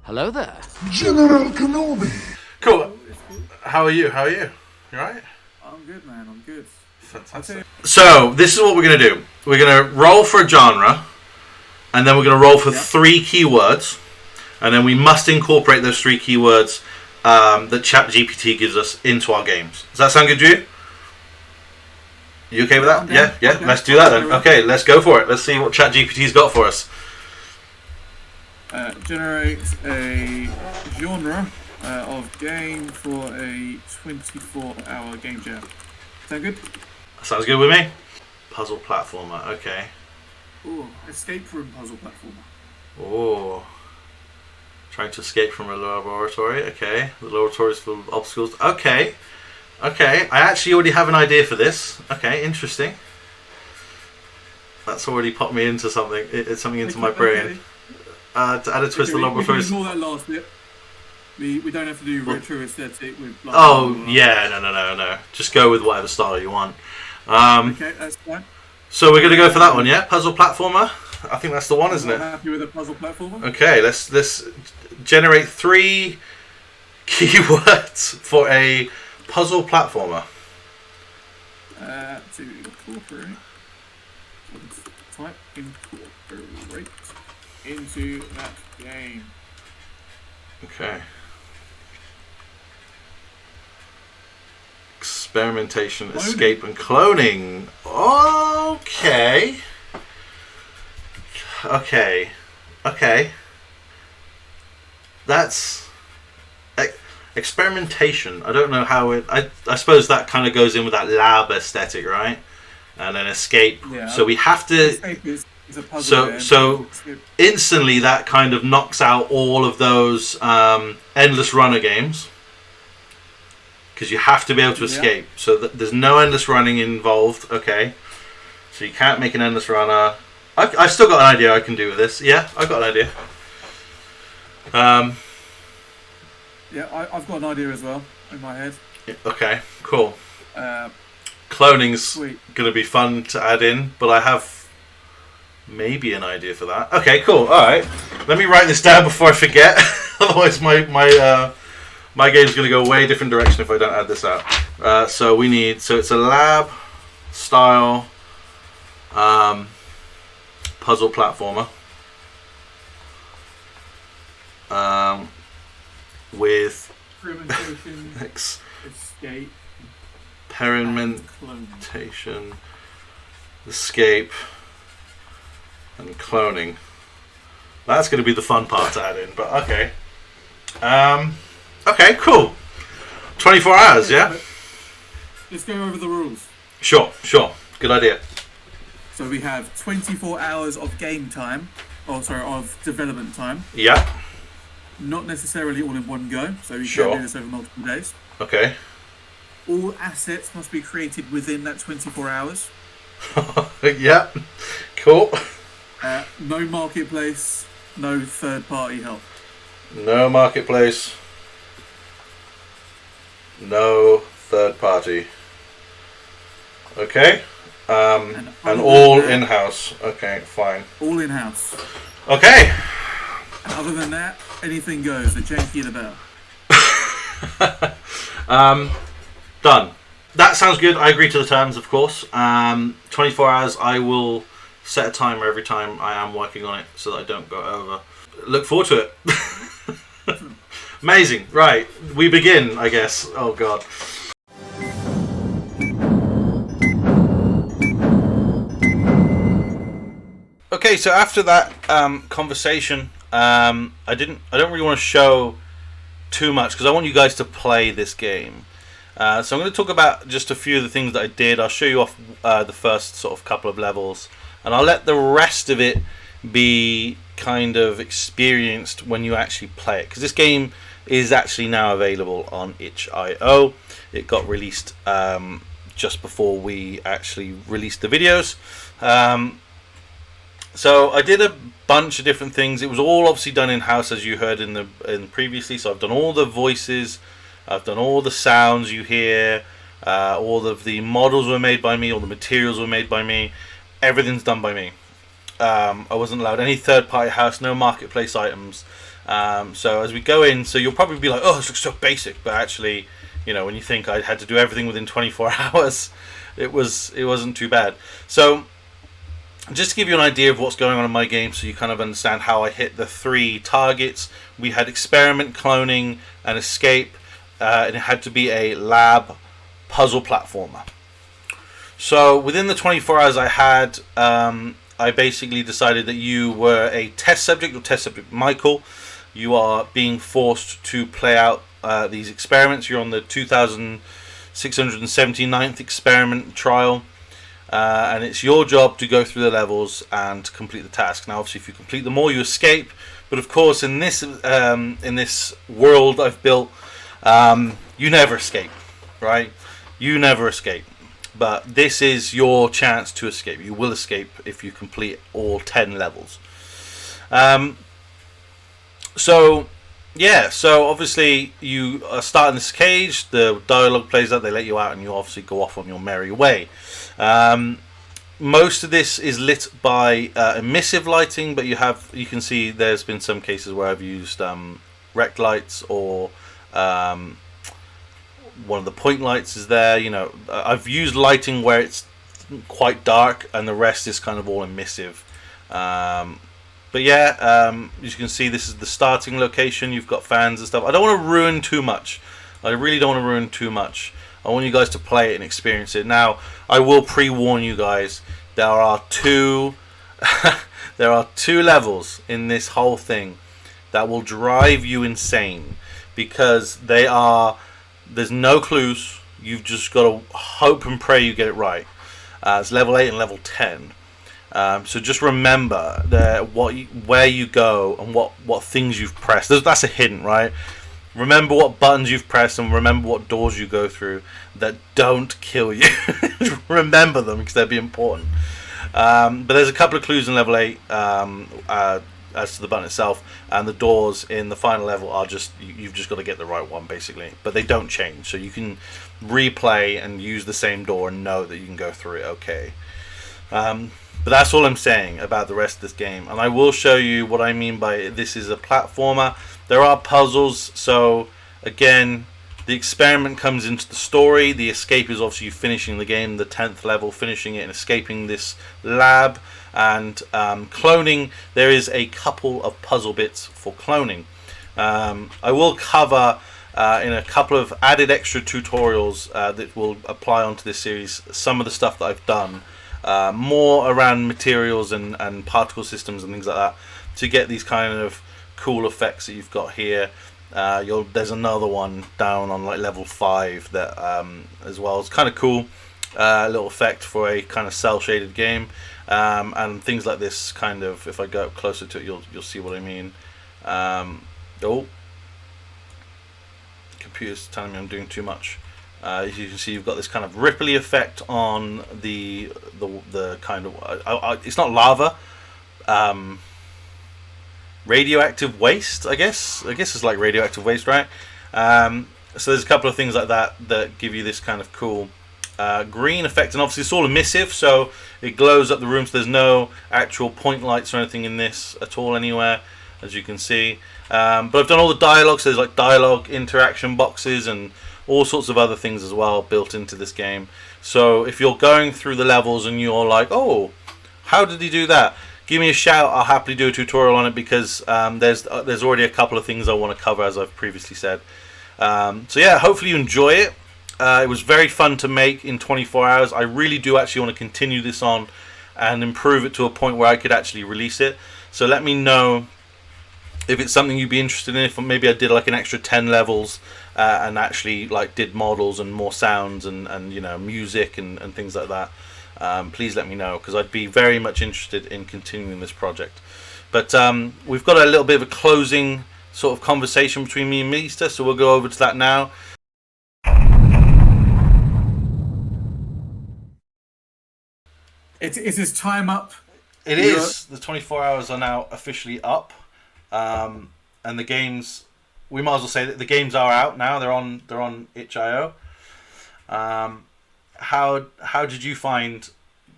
Hello there. General Kenobi. Cool. How are you? How are you? You alright? I'm good, man. I'm good. Fantastic. So, this is what we're going to do. We're going to roll for a genre, and then we're going to roll for 3 keywords, and then we must incorporate those 3 keywords that Chat GPT gives us into our games. Does that sound good to you? You okay with that? Yeah? Okay. Let's do that then. Okay, let's go for it. Let's see what Chat GPT's got for us. Generate a genre of game for a 24-hour game jam. Sound good? Sounds good with me. Puzzle platformer. Okay. Ooh, escape room puzzle platformer. Oh. Trying to escape from a laboratory. Okay. The laboratory's full of obstacles. Okay. Okay. I actually already have an idea for this. Okay. Interesting. That's already popped me into something. It's something into my brain. To add a twist, the laboratories. We can ignore that last bit. We don't have to do retro aesthetic with. Blah, Oh blah, blah. yeah, no. Just go with whatever style you want. Okay, that's fine. So we're gonna go for that one, yeah? Puzzle platformer. I think that's the one, isn't I'm it? happy with a puzzle platformer. Okay, let's generate 3 keywords for a puzzle platformer. To incorporate. Type incorporate into that game. Okay. Experimentation, Cloning. escape, and cloning. Okay. That's experimentation. I don't know how it. I suppose that kind of goes in with that lab aesthetic, right? And then escape. Yeah. So we have to. Escape is a puzzle. So instantly that kind of knocks out all of those endless runner games. Because you have to be able to escape. So there's no endless running involved. Okay. So you can't make an endless runner. I still got an idea I can do with this. Yeah, I've got an idea. Yeah, I've got an idea as well in my head. Okay, cool. Uh, Cloning's Sweet. going to be fun to add in, but I have maybe an idea for that. Okay, cool. All right. Let me write this down before I forget. Otherwise, my game's going to go way different direction if I don't add this out. So it's a lab style puzzle platformer with experimentation, escape, experimentation, escape, and cloning. That's going to be the fun part to add in, but okay. Okay, cool. 24 hours, yeah? Let's go over the rules. Sure. Good idea. So we have 24 hours of game time, of development time. Yeah. Not necessarily all in one go, so you Sure. can do this over multiple days. Okay. All assets must be created within that 24 hours. Yeah. Cool. No marketplace, no third-party help. No marketplace. No third party. Okay. And all in-house. Okay, fine. All in-house. Okay. And other than that, anything goes. The janky the bell. Done. That sounds good. I agree to the terms, of course. 24 hours. I will set a timer every time I am working on it so that I don't go over. Look forward to it. Amazing. Right. We begin, I guess. Oh, God. Okay, so after that conversation, I don't really want to show too much because I want you guys to play this game. So I'm going to talk about just a few of the things that I did. I'll show you off the first sort of couple of levels, and I'll let the rest of it be kind of experienced when you actually play it. Because this game is actually now available on itch.io. It got released just before we actually released the videos. So I did a bunch of different things. It was all obviously done in-house, as you heard in previously. So I've done all the voices, I've done all the sounds you hear, all of the models were made by me, all the materials were made by me. Everything's done by me. I wasn't allowed any third-party house, no marketplace items. So as we go in, so you'll probably be like, oh, this looks so basic, but actually, when you think I had to do everything within 24 hours, it wasn't too bad. So just to give you an idea of what's going on in my game, so you kind of understand how I hit the 3 targets. We had experiment, cloning, and escape, and it had to be a lab puzzle platformer. So within the 24 hours I had, I basically decided that you were a test subject, or test subject Michael. You are being forced to play out these experiments. You're on the 2679th experiment trial. And it's your job to go through the levels and complete the task. Now, obviously, if you complete them all, you escape. But of course, in this world I've built, you never escape, right? You never escape. But this is your chance to escape. You will escape if you complete all 10 levels. So obviously you start in this cage. The dialogue plays out. They let you out, and you obviously go off on your merry way. Most of this is lit by emissive lighting, but you can see there's been some cases where I've used rec lights, or one of the point lights is there. I've used lighting where it's quite dark, and the rest is kind of all emissive. But yeah, as you can see, this is the starting location. You've got fans and stuff. I don't want to ruin too much. I really don't want to ruin too much. I want you guys to play it and experience it. Now, I will pre-warn you guys. There are two levels in this whole thing that will drive you insane, because there's no clues. You've just got to hope and pray you get it right. It's level 8 and level 10. So just remember where you go and what things you've pressed. That's a hint, right? Remember what buttons you've pressed, and remember what doors you go through that don't kill you. Remember them, because they'll be important. But there's a couple of clues in level 8 as to the button itself, and the doors in the final level are you've just got to get the right one, basically. But they don't change, so you can replay and use the same door and know that you can go through it okay. But that's all I'm saying about the rest of this game. And I will show you what I mean by this is a platformer. There are puzzles. So, again, the experiment comes into the story. The escape is obviously you finishing the game, the 10th level, finishing it and escaping this lab. And cloning, there is a couple of puzzle bits for cloning. I will cover in a couple of added extra tutorials that will apply onto this series some of the stuff that I've done. More around materials and particle systems and things like that, to get these kind of cool effects that you've got here. There's another one down on like level 5 that as well. It's kind of cool, little effect for a kind of cell shaded game, and things like this. Kind of, if I go up closer to it, you'll see what I mean. Computer's telling me I'm doing too much. As you can see, you've got this kind of ripply effect on the kind of it's not lava, radioactive waste. I guess it's like radioactive waste, right? So there's a couple of things like that give you this kind of cool green effect, and obviously it's all emissive, so it glows up the room. So there's no actual point lights or anything in this at all anywhere, as you can see. But I've done all the dialogue, so there's like dialogue interaction boxes and all sorts of other things as well built into this game. So if you're going through the levels and you're like, oh, how did he do that? Give me a shout. I'll happily do a tutorial on it, because there's already a couple of things I want to cover, as I've previously said. So yeah, hopefully you enjoy it. It was very fun to make in 24 hours. I really do actually want to continue this on and improve it to a point where I could actually release it. So let me know if it's something you'd be interested in. If maybe I did like an extra 10 levels and actually like did models and more sounds and music and things like that. Please let me know, because I'd be very much interested in continuing this project. But we've got a little bit of a closing sort of conversation between me and Meester, so we'll go over to that now. Is his time up? It is. The 24 hours are now officially up. And the games, we might as well say that the games are out now. They're on itch.io. How did you find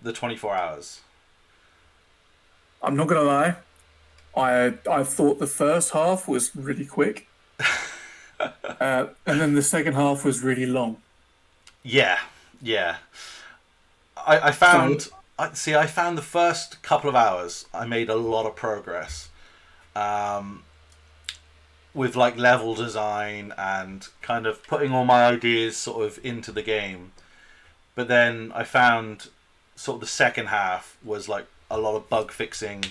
the 24 hours? I'm not gonna lie, I thought the first half was really quick, and then the second half was really long. Yeah, yeah. I So found. I found the first couple of hours I made a lot of progress. Um, with like level design and kind of putting all my ideas sort of into the game. But then I found sort of the second half was like a lot of bug fixing,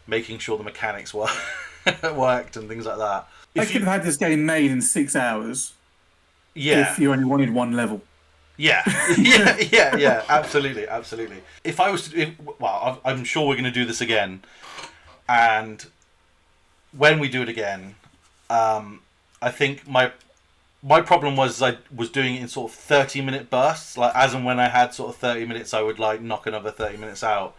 making sure the mechanics worked and things like that. I If could you, have had this game made in 6 hours yeah, if you only wanted one level. yeah, yeah, absolutely, absolutely. If I was to, well, I'm sure we're going to do this again, and when we do it again, I think my problem was I was doing it in sort of 30-minute bursts, like as and when I had sort of 30 minutes, I would like knock another 30 minutes out.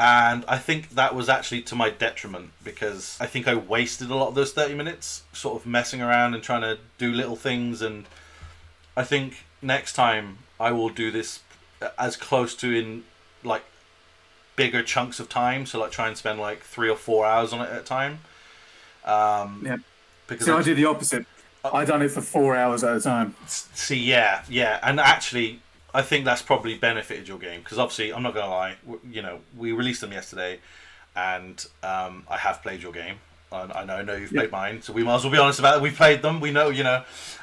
And I think that was actually to my detriment because I think I wasted a lot of those 30 minutes sort of messing around and trying to do little things. And I think next time I will do this as close to in like bigger chunks of time. So like try and spend like 3 or 4 hours on it at a time. Yeah. Because So I did the opposite. I done it for 4 hours at a time. see, yeah, and actually, I think that's probably benefited your game because obviously, I'm not gonna lie, we released them yesterday, and I have played your game. I know you've played mine, so we might as well be honest about it. We played them, we know,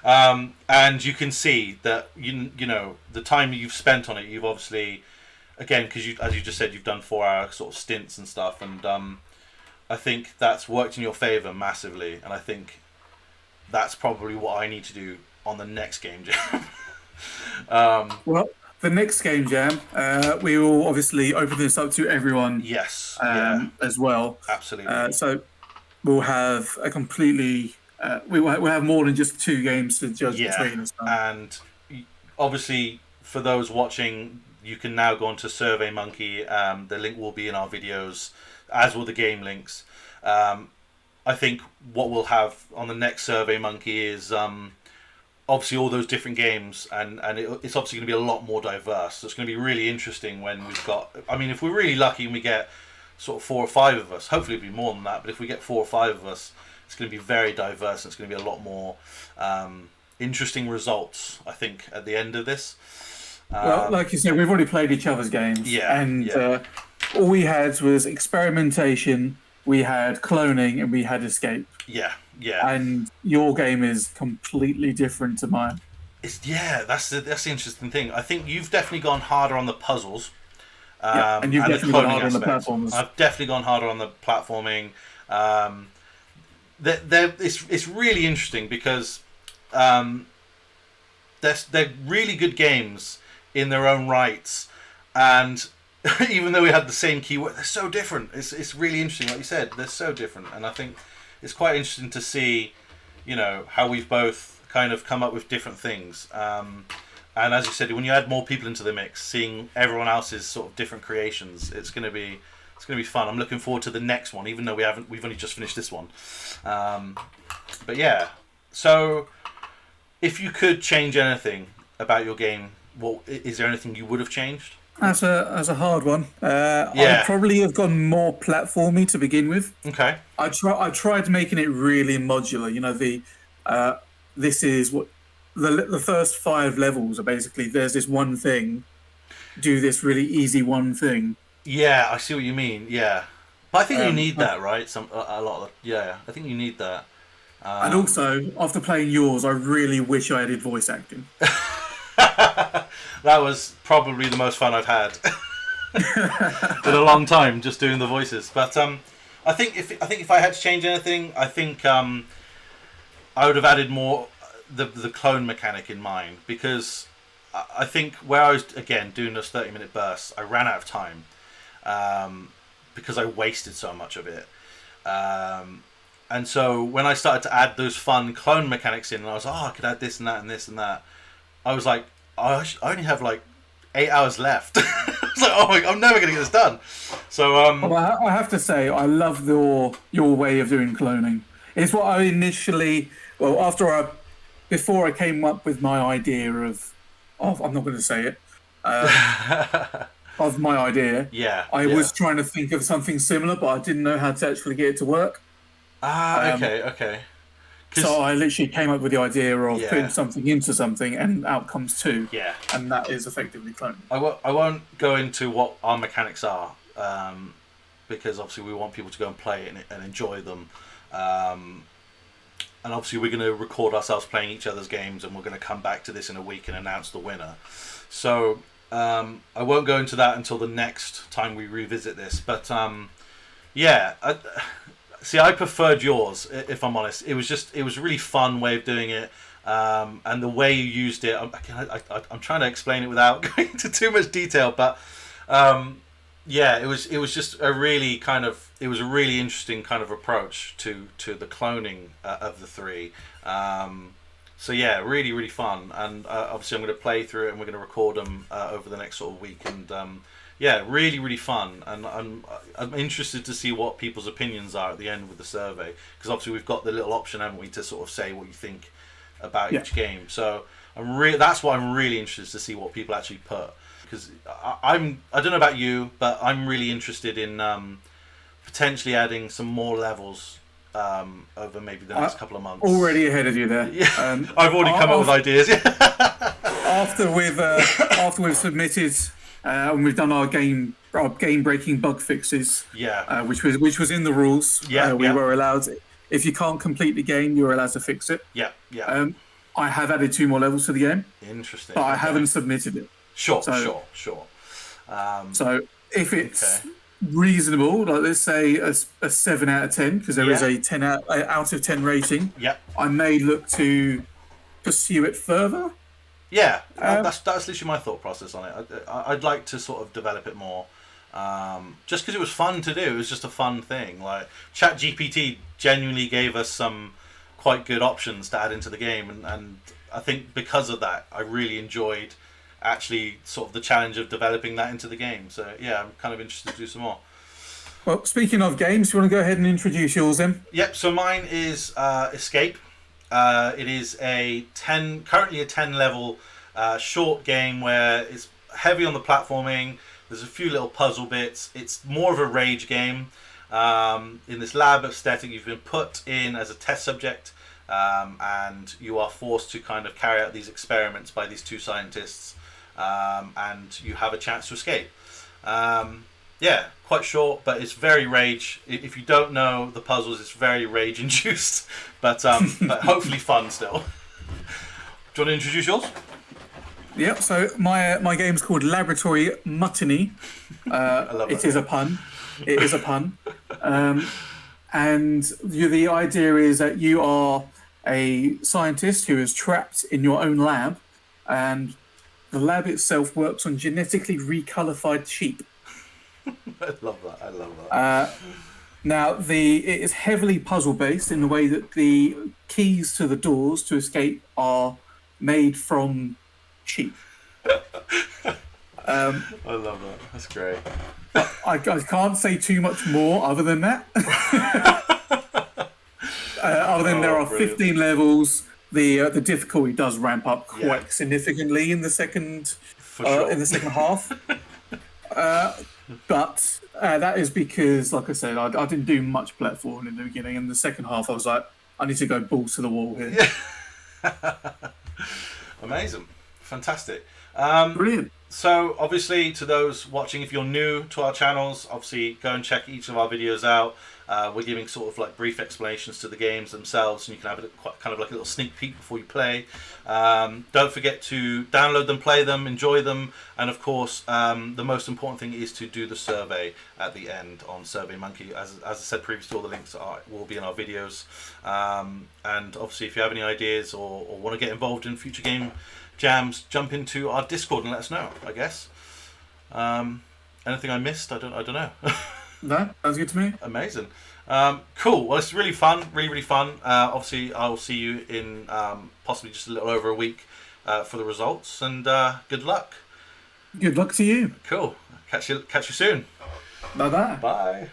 and you can see that you know the time you've spent on it. You've obviously, again, because as you just said, you've done 4 hour sort of stints and stuff, and I think that's worked in your favor massively, and I think that's probably what I need to do on the next game jam. Well, the next game jam, we will obviously open this up to everyone Yes, yeah, as well. absolutely. So we'll have a completely, we'll have more than just 2 games to judge Yeah, between us. and obviously for those watching, you can now go onto SurveyMonkey. The link will be in our videos, as will the game links. I think what we'll have on the next SurveyMonkey is obviously all those different games, and it's obviously going to be a lot more diverse. So it's going to be really interesting when we've got. I mean, if we're really lucky and we get sort of 4 or 5 of us, hopefully it'll be more than that. But if we get 4 or 5 of us, it's going to be very diverse. And it's going to be a lot more interesting results, I think, at the end of this. Well, like you said, we've already played each other's games. Yeah, And yeah. all we had was experimentation, we had cloning, and we had escape. Yeah, yeah. And your game is completely different to mine. That's the interesting thing. I think you've definitely gone harder on the puzzles. And you've and definitely gone harder on the platforms. I've definitely gone harder on the platforming. It's really interesting because they're really good games in their own rights, and even though we had the same keyword, they're so different. It's really interesting, like you said, they're so different, and I think it's quite interesting to see, how we've both kind of come up with different things. And as you said, when you add more people into the mix, seeing everyone else's sort of different creations, it's going to be fun. I'm looking forward to the next one, even though we've only just finished this one. But yeah, so if you could change anything about your game, is there anything you would have changed? That's a hard one. I'd probably have gone more platformy to begin with. Okay. I tried making it really modular. This is what the first 5 levels are basically. There's this one thing. Do this really easy one thing. Yeah, I see what you mean. Yeah, but I think you need that, right? A lot of I think you need that. And also, after playing yours, I really wish I did voice acting. That was probably the most fun I've had in a long time, just doing the voices. But I think if I had to change anything, I think I would have added more the clone mechanic in mine, because I think where I was again doing those 30-minute bursts, I ran out of time because I wasted so much of it. And so when I started to add those fun clone mechanics in, and I was like, I could add this and that and this and that, I was like, I only have like 8 hours left. I was like, oh my God, I'm never going to get this done. So I have to say, I love your way of doing cloning. It's what I initially, before I came up with my idea of I'm not going to say it. of my idea. Yeah. I yeah. was trying to think of something similar, but I didn't know how to actually get it to work. Okay. So I literally came up with the idea of Yeah. putting something into something, and out comes two. Yeah. And that is effectively cloning. I won't go into what our mechanics are, because obviously we want people to go and play it and enjoy them. And obviously we're going to record ourselves playing each other's games, and we're going to come back to this in a week and announce the winner. So I won't go into that until the next time we revisit this. But yeah, I preferred yours, if I'm honest. It was a really fun way of doing it. And the way you used it, I'm trying to explain it without going into too much detail, but yeah, it was just a really interesting kind of approach to the cloning of the three. So yeah, really, really fun. And obviously I'm going to play through it, and we're going to record them over the next sort of week. And yeah, really, really fun. And I'm interested to see what people's opinions are at the end with the survey, because obviously we've got the little option, haven't we, to sort of say what you think about each game. So that's why I'm really interested to see what people actually put, because I don't know about you, but I'm really interested in potentially adding some more levels over maybe the next couple of months. Already ahead of you there. Yeah. I've already come up with ideas. after we've submitted and we've done our game breaking bug fixes, which was in the rules. We were allowed, if you can't complete the game, you're allowed to fix it. I have added 2 more levels to the game. Interesting. But I haven't submitted it. Sure. So if it's okay. reasonable, like let's say a 7 out of 10, because there is a 10 out of 10 rating. I may look to pursue it further. Yeah, that's literally my thought process on it. I'd like to sort of develop it more, just because it was fun to do. It was just a fun thing. Like Chat GPT genuinely gave us some quite good options to add into the game, and I think because of that, I really enjoyed actually sort of the challenge of developing that into the game. So yeah, I'm kind of interested to do some more. Well, speaking of games, you want to go ahead and introduce yours then? Yep. So mine is Escape. It is currently a 10 level short game where it's heavy on the platforming. There's a few little puzzle bits. It's more of a rage game. In this lab aesthetic, you've been put in as a test subject, and you are forced to kind of carry out these experiments by these 2 scientists, and you have a chance to escape. Yeah, quite short, but it's very rage. If you don't know the puzzles, it's very rage induced, but hopefully fun still. Do you want to introduce yours? Yep. So my game's called Laboratory Mutiny. I love it. Is a pun. It is a pun. And the idea is that you are a scientist who is trapped in your own lab, and the lab itself works on genetically recolored sheep. I love that. Now, it is heavily puzzle based in the way that the keys to the doors to escape are made from sheep. I love that. That's great. I can't say too much more other than that. There are 15 levels. The difficulty does ramp up quite significantly in the second half. But that is because, like I said, I didn't do much platforming in the beginning. In the second half, I was like, I need to go balls to the wall here. Amazing. Fantastic. Brilliant. So, obviously, to those watching, if you're new to our channels, obviously go and check each of our videos out. We're giving sort of like brief explanations to the games themselves, and you can have kind of like a little sneak peek before you play. Don't forget to download them, play them, enjoy them, and of course, the most important thing is to do the survey at the end on SurveyMonkey. As I said previously, all the links will be in our videos. And obviously, if you have any ideas or want to get involved in future game jams, jump into our Discord and let us know, I guess. Anything I missed? I don't know. No, sounds good to me. Amazing. Cool. Well, it's really fun. Really, really fun. Obviously, I will see you in possibly just a little over a week for the results. And good luck. Good luck to you. Cool. Catch you soon. Bye-bye. Bye.